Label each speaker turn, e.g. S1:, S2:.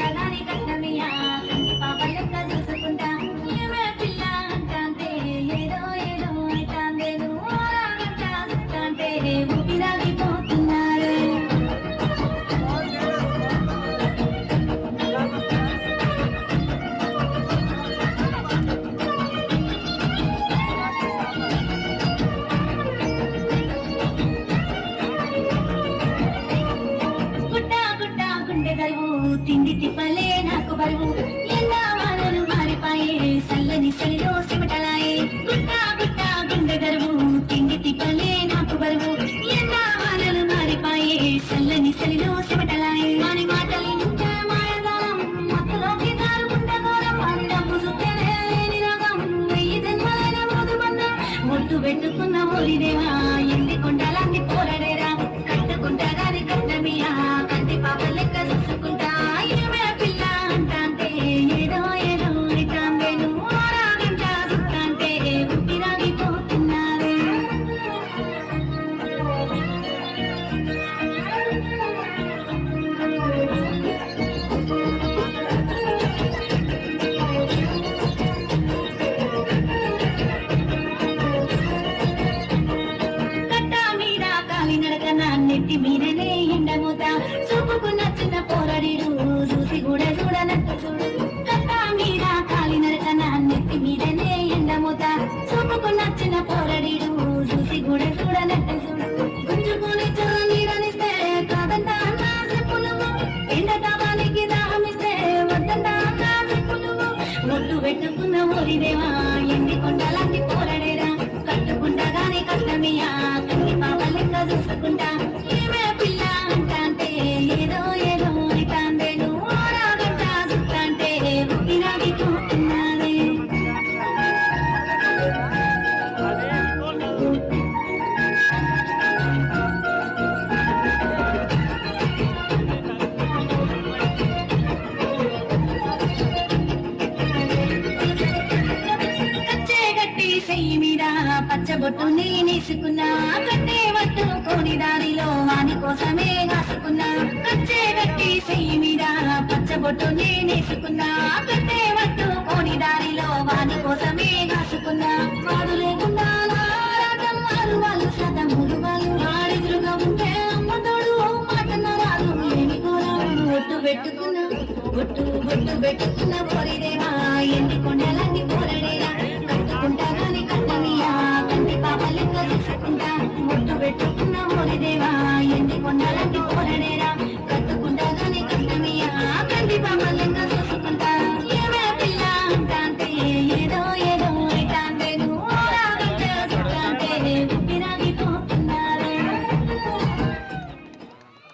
S1: కట్టుకుంటా గాని కట్టమియా కంటి పాప లెక్క చూసుకుంటా ఏమే పిల్ల అంటాంటే ఏదో ఏదో అంటాందే నువ్వు ఆరాగంట చూస్తాంటే ఊపిరాగిపోతున్నారే తిండి తిప్పలే నాకు బరువు ఎలా వానలు మారిపాయే సల్లని సరిలో సిమటలాయే గుట్ట గుట్ట గుండె గరువు తిండి తిప్పలే నాకు బరువు ఎలా వానలు మారిపాయే సల్లని సరిలో సిమటలాయే వాని మాటలు ఇంకా మాయదారం మత్తులోకి జారుకుంట ఘోరం వాని డబ్బు సుత్తేనే లేని రోగం వెయ్యి జన్మలైన మోదుమన్నా ఒట్టు పెట్టుకున్న ఓరిదేవా ఎండి కొండలాంటి పోరడేరా కట్టుకుంటా గాని కట్టమియా కంటి పాప లెక్క చూసుకుంటా ఏమే పిల్ల అంటాంటే ఏదో ఏదో అంటాందే నువ్వు ఆరాగంట చూస్తాంటే ఊపిరాగిపోతున్నారే నెత్తి మీదనే ఎండమూత చూపుకున్న చిన్న పోరడిడు చూసి కూడా చూడనట్టు చూడు కట్ట మీద కాలి నరకన నెత్తి మీదనే ఎండమూత చూపుకున్న చిన్న పోరడిడు చూసి కూడా చూడనట్టు చూడు గుంజుకుని చల్ల నీడనిస్తే కాదంట అన్నా చెప్పు నువ్వు ఎండ తాపానికి దాహమిస్తే వద్దంట అన్నా చెప్పు నువ్వు ఒట్టు పెట్టుకున్న ఊరిదేవా ఎండి కొండలాంటి పోరడేరా కట్టుకుంటా గాని కట్టమియా కంటి పాప లెక్క చూసుకుంటా ఏమే పిల్ల అంటాంటే ఏదో ఏదో అంటాందే నువ్వు ఆరాగంట చూస్తాంటే ఊపిరాగిపోతున్నారే చెయ్యి మీద పచ్చబొట్టు నేనేసుకున్నా కట్టే పట్టుకోని దారిలో వాని కోసమే కాసుకున్నా కచ్చే గట్టి చెయ్యి మీద పచ్చబొట్టు నేనేసుకున్నా కట్టే పట్టుకోని దారిలో వాని కోసమే కాసుకున్నా వాడు లేకుండా నారాటం వారు వాళ్ళు సదములు వాళ్ళు వాడెదురుగా ఉంటే అమ్మతోడు మాటన్న రాదు ఏమి ఘోరం ఒట్టు పెట్టుకున్నా ఒట్టు పెట్టుకున్న పోరిదేవా ఎండి కొండల